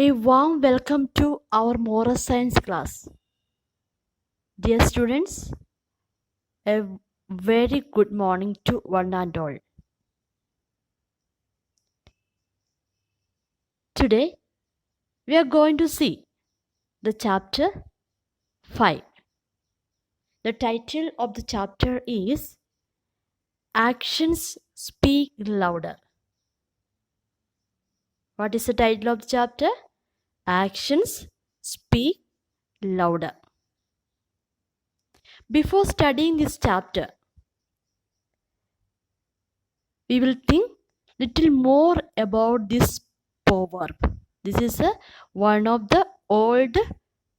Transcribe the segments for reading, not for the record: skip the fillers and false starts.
A warm welcome to our moral science class. Dear students, a very good morning to one and all. Today, we are going to see the chapter 5. The title of the chapter is Actions Speak Louder. What is the title of the chapter? Actions Speak Louder. Before studying this chapter, we will think little more about this proverb. This is one of the old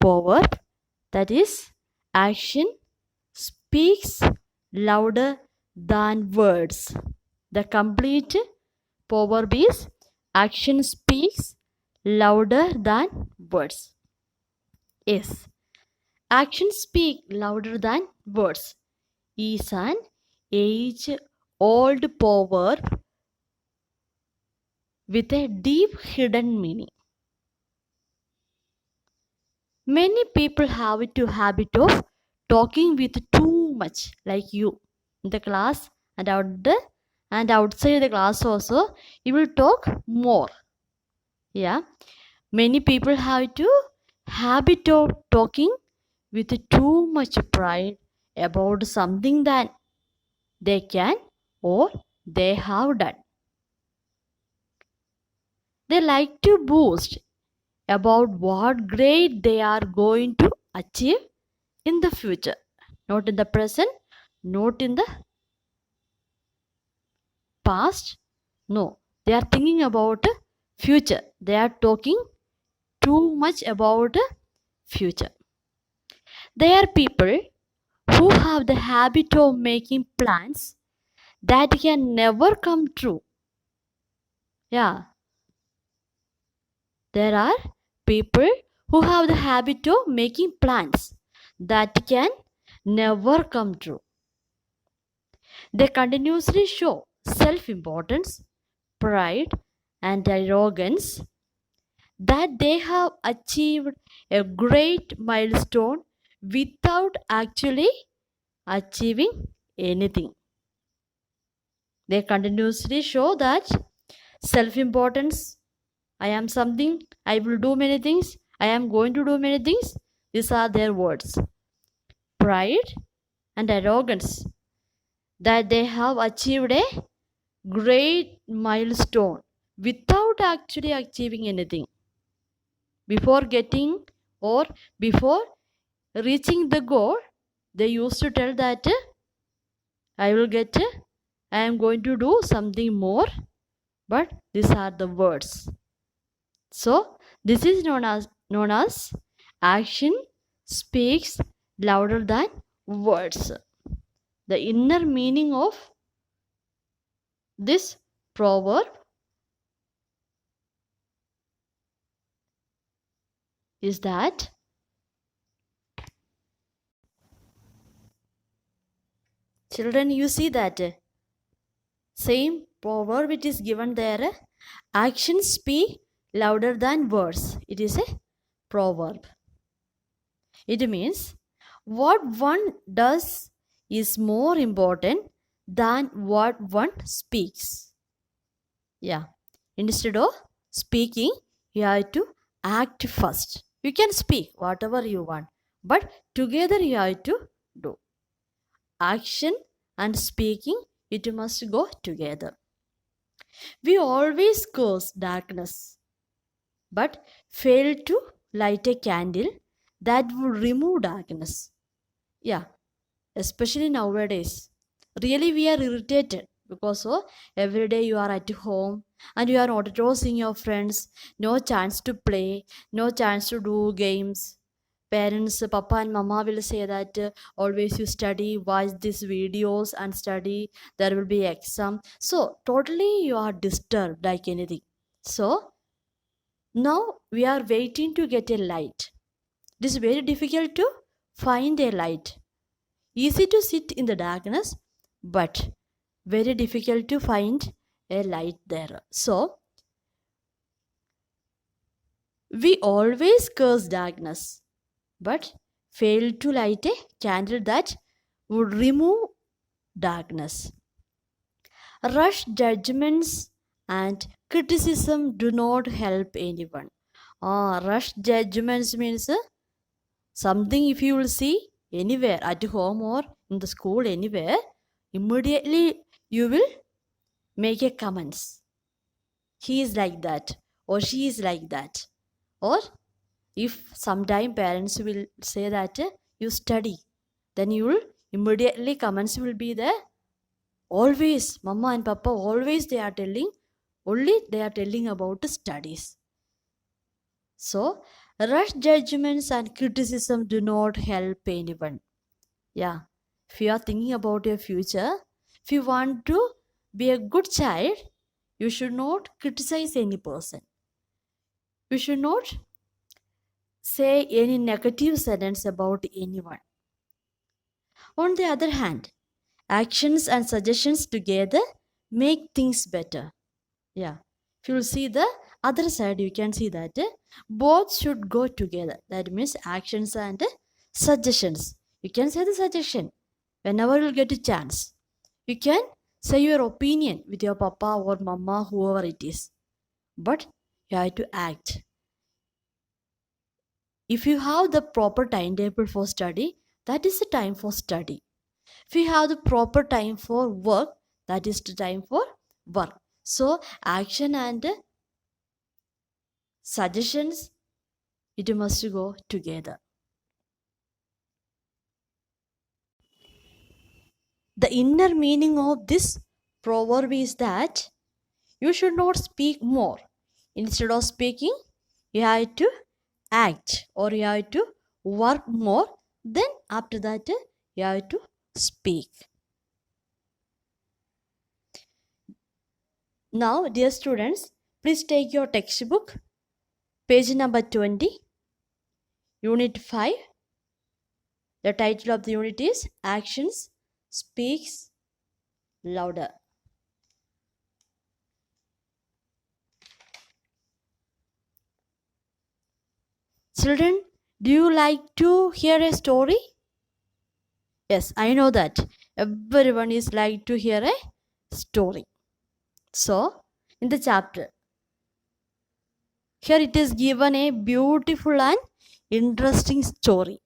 proverb, that is action speaks louder than words. The complete proverb is action speaks louder than words. Yes, action speak louder than words is an age old proverb with a deep hidden meaning. Many people have a habit of talking with too much, like you in the class and outside the class also. You will talk more. Yeah, many people have to habit of talking with too much pride about something that they can or they have done. They like to boast about what great they are going to achieve in the future, not in the present, not in the past. No, they are thinking about future. They are talking too much about future. They are people who have the habit of making plans that can never come true. Yeah, there are people who have the habit of making plans that can never come true. They continuously show self importance, pride, and arrogance that they have achieved a great milestone without actually achieving anything. They continuously show that self importance, I am something, I will do many things, I am going to do many things. These are their words. Pride and arrogance that they have achieved a great milestone without actually achieving anything. Before getting or before reaching the goal, they used to tell that I will get, I am going to do something more, but these are the words. So this is known as action speaks louder than words. The inner meaning of this proverb is that children, you see that same proverb it is given there, actions speak louder than words. It is a proverb. It means what one does is more important than what one speaks. Yeah, instead of speaking, you have to act first. You can speak whatever you want, but together you have to do. Action and speaking, it must go together. We always curse darkness, but fail to light a candle that would remove darkness. Yeah, especially nowadays. Really, we are irritated because every day you are at home and you are not at all seeing your friends, no chance to play, no chance to do games. Parents, papa and mama will say that always you study, watch these videos and study, there will be exam. So, totally you are disturbed like anything. So, now we are waiting to get a light. It is very difficult to find a light. Easy to sit in the darkness, but very difficult to find a light there. So, We always curse darkness, but fail to light a candle that would remove darkness. Rush judgments and criticism do not help anyone. Rush judgments means something if you will see anywhere at home or in the school anywhere, immediately you will make a comments. He is like that or she is like that. Or if sometime parents will say that you study, then you will immediately comments will be there. Always mama and papa always they are telling about the studies. So rush judgments and criticism do not help anyone. Yeah, if you are thinking about your future, if you want to be a good child, you should not criticize any person. You should not say any negative sentence about anyone. On the other hand, actions and suggestions together make things better. Yeah. If you see the other side, you can see that both should go together. That means actions and suggestions. You can say the suggestion whenever you get a chance. You can say your opinion with your papa or mama, whoever it is. But you have to act. If you have the proper timetable for study, that is the time for study. If you have the proper time for work, that is the time for work. So action and suggestions, it must go together. The inner meaning of this proverb is that you should not speak more. Instead of speaking, you have to act or you have to work more. Then after that, you have to speak. Now, dear students, please take your textbook, page number 20, unit 5. The title of the unit is Actions Speaks Louder. Children, do you like to hear a story? Yes, I know that everyone is like to hear a story. So, in the chapter, here it is given a beautiful and interesting story.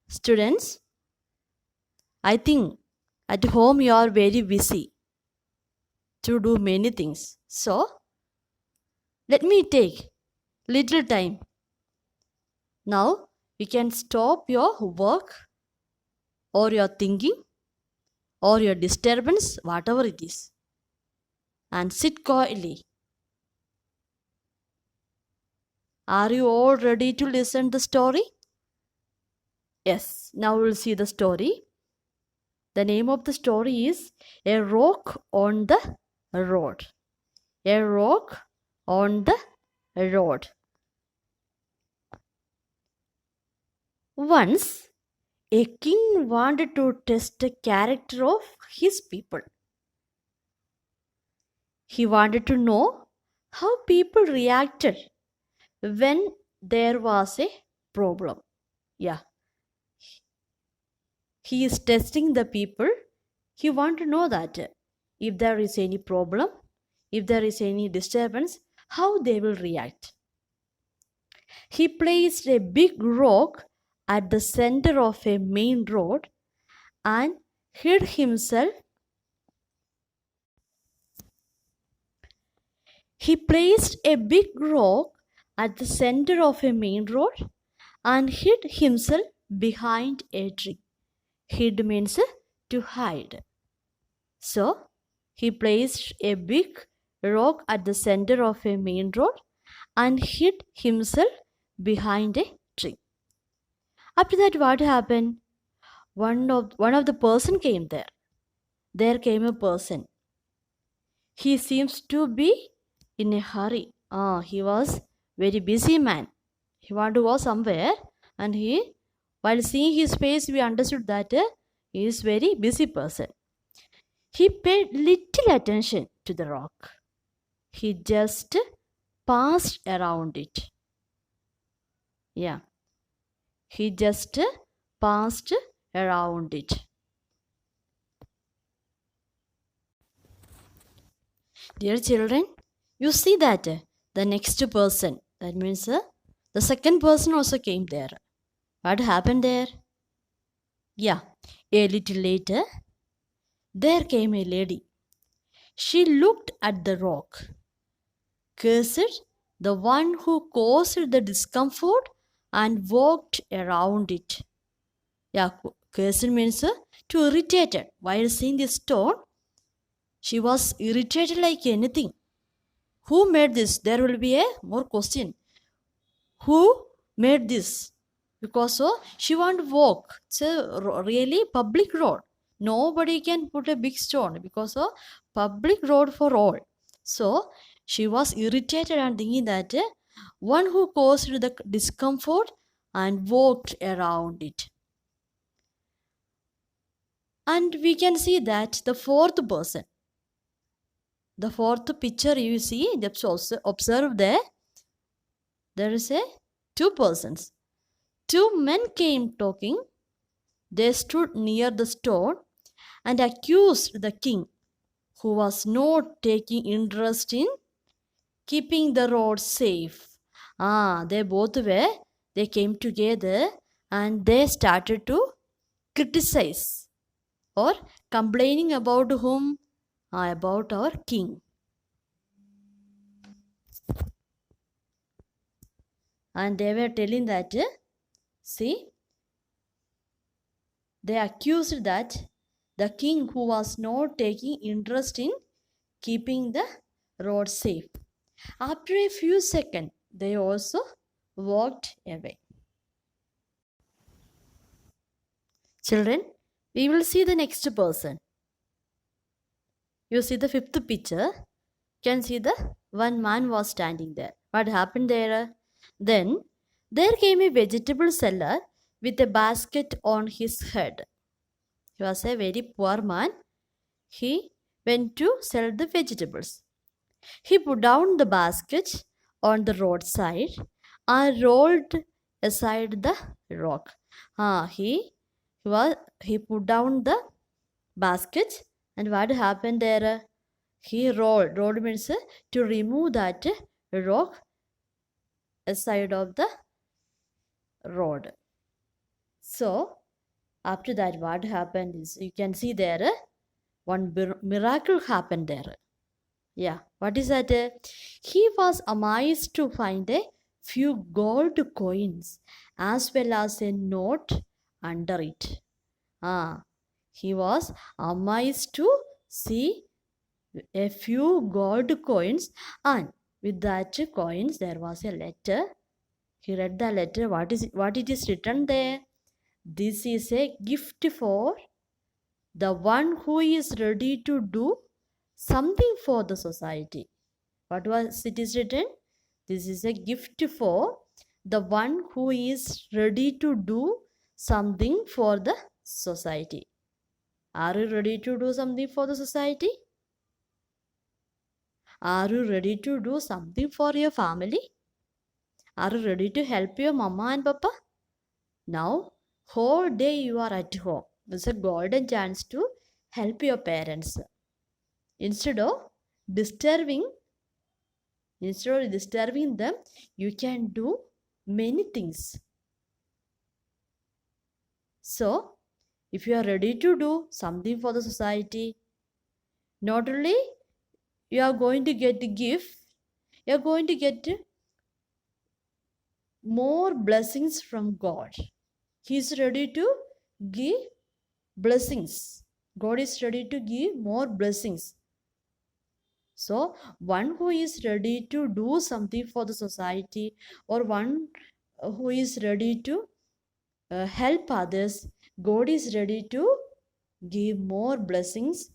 Students, I think at home you are very busy to do many things. So, let me take little time. Now, you can stop your work or your thinking or your disturbance, whatever it is, and sit quietly. Are you all ready to listen the story? Yes, now we'll see the story. The name of the story is A Rock on the Road. A Rock on the Road. Once, a king wanted to test the character of his people. He wanted to know how people reacted when there was a problem. Yeah. He is testing the people. He wants to know that if there is any problem, if there is any disturbance, how they will react. He placed a big rock at the center of a main road and hid himself. He placed a big rock at the center of a main road and hid himself behind a tree. Hid means to hide. So, he placed a big rock at the center of a main road and hid himself behind a tree. After that, what happened? One of the person came there. There came a person. He seems to be in a hurry. He was very busy man. He wanted to go somewhere, and while seeing his face, we understood that he is very busy person. He paid little attention to the rock. He just passed around it. Yeah, he just passed around it. Dear children, you see that the next person, that means the second person also came there. What happened there? Yeah, a little later, there came a lady. She looked at the rock, cursed the one who caused the discomfort and walked around it. Yeah, cursed means to irritated. While seeing the stone, she was irritated like anything. Who made this? There will be a more question. Who made this? Because she want to walk. It's a really public road. Nobody can put a big stone because public road for all. So she was irritated and thinking that one who caused the discomfort and walked around it. And we can see that the fourth person, the fourth picture you see, just also observe there is a two persons. Two men came talking. They stood near the stone and accused the king, who was not taking interest in keeping the road safe. They came together and they started to criticize or complaining about whom? About our king. And they were telling that, see, they accused that the king who was not taking interest in keeping the road safe. After a few seconds, they also walked away. Children, we will see the next person. You see the fifth picture. Can see the one man was standing there. What happened there? Then there came a vegetable seller with a basket on his head. He was a very poor man. He went to sell the vegetables. He put down the basket on the roadside and rolled aside the rock. He put down the basket, and what happened there? He rolled. Rolled means to remove that rock aside of the road. So after that, what happened is, you can see there one miracle happened there. Yeah, what is that? He was amazed to find a few gold coins as well as a note under it. He was amazed to see a few gold coins, and with that coins there was a letter. He read the letter. What it is written there? This is a gift for the one who is ready to do something for the society. What was it is written? This is a gift for the one who is ready to do something for the society. Are you ready to do something for the society? Are you ready to do something for your family? Are you ready to help your mama and papa? Now, whole day you are at home. It's a golden chance to help your parents. Instead of disturbing them, you can do many things. So, if you are ready to do something for the society, not only you are going to get a gift, you are going to get more blessings from God. He is ready to give blessings. God is ready to give more blessings. So, one who is ready to do something for the society, or one who is ready to help others, God is ready to give more blessings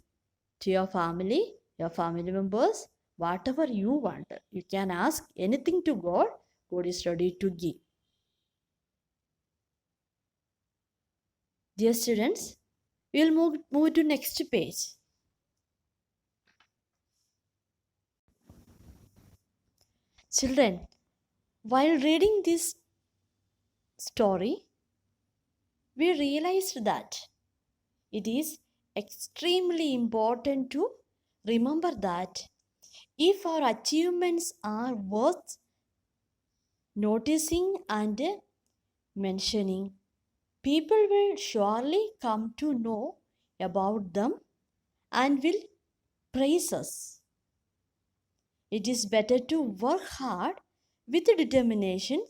to your family members, whatever you want. You can ask anything to God. God is ready to give. Dear students, we will move to next page. Children, while reading this story, we realized that it is extremely important to remember that if our achievements are worth noticing and mentioning, people will surely come to know about them and will praise us. It is better to work hard with determination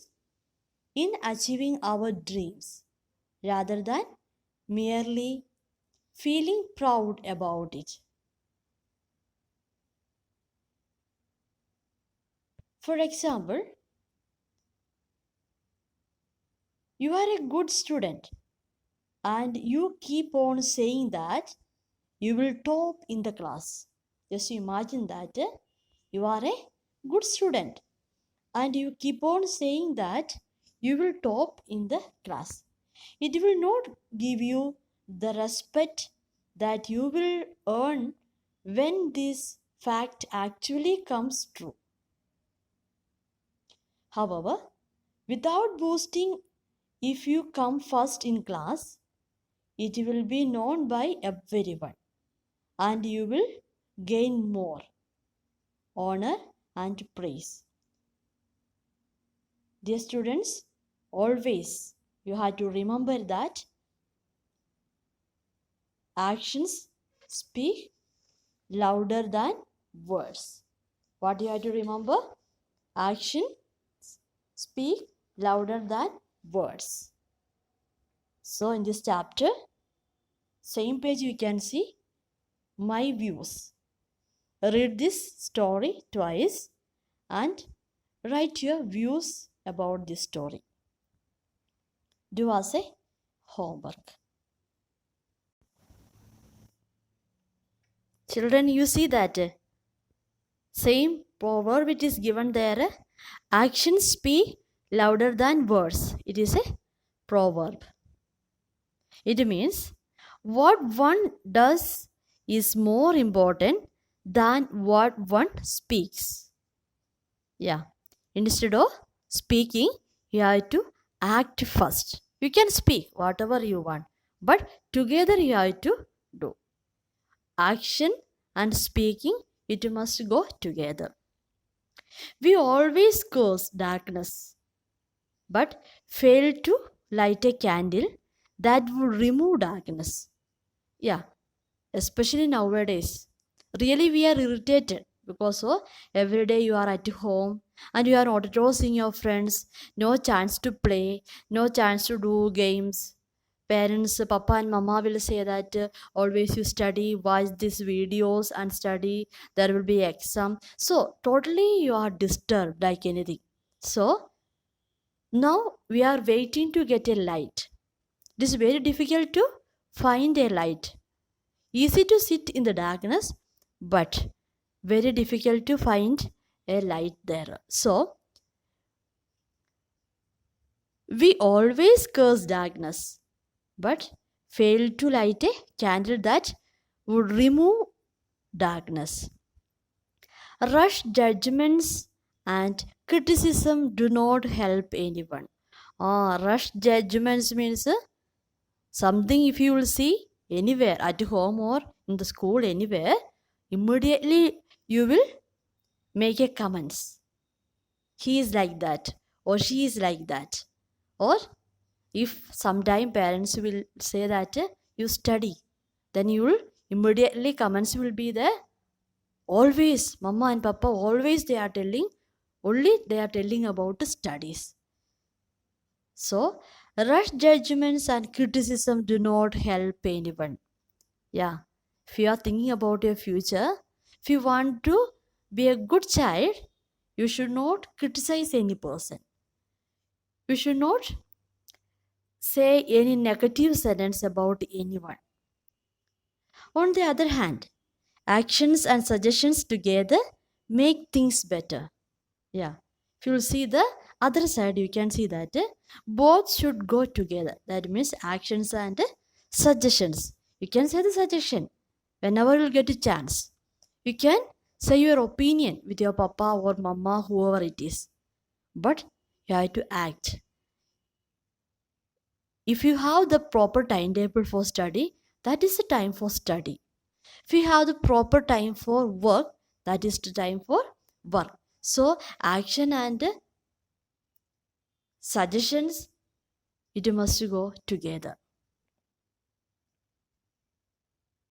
in achieving our dreams rather than merely feeling proud about it. For example, you are a good student and you keep on saying that you will top in the class. Just imagine that you are a good student and you keep on saying that you will top in the class. It will not give you the respect that you will earn when this fact actually comes true. However, without boasting, if you come first in class, it will be known by everyone and you will gain more honor and praise. Dear students, always you have to remember that actions speak louder than words. What you have to remember? Actions speak louder than words. So in this chapter, same page you can see my views. Read this story twice and write your views about this story. Do as a homework. Children, you see that same proverb which is given there, actions speak louder than words. It is a proverb. It means what one does is more important than what one speaks. Yeah. Instead of speaking, you have to act first. You can speak whatever you want, but together you have to do. Action and speaking, it must go together. We always curse darkness, but fail to light a candle that would remove darkness. Yeah, especially nowadays. Really, we are irritated because every day you are at home and you are not seeing your friends, no chance to play, no chance to do games. Parents, papa and mama will say that always you study, watch these videos and study, there will be exam. So totally you are disturbed like anything. So now we are waiting to get a light. It is very difficult to find a light. Easy to sit in the darkness, but very difficult to find a light there. So we always curse darkness, but fail to light a candle that would remove darkness. Rush judgments and criticism do not help anyone. Rush judgments means something if you will see anywhere at home or in the school anywhere, immediately you will make a comments. He is like that or she is like that. Or if sometime parents will say that you study, then you will immediately comments will be there. Always mama and papa always they are telling about the studies. So rush judgments and criticism do not help anyone. Yeah, if you are thinking about your future, if you want to be a good child, you should not criticize any person. You should not say any negative sentence about anyone. On the other hand, actions and suggestions together make things better. Yeah. If you see the other side, you can see that both should go together. That means actions and suggestions. You can say the suggestion whenever you get a chance. You can say your opinion with your papa or mama, whoever it is. But you have to act. If you have the proper timetable for study, that is the time for study. If you have the proper time for work, that is the time for work. So action and suggestions, it must go together.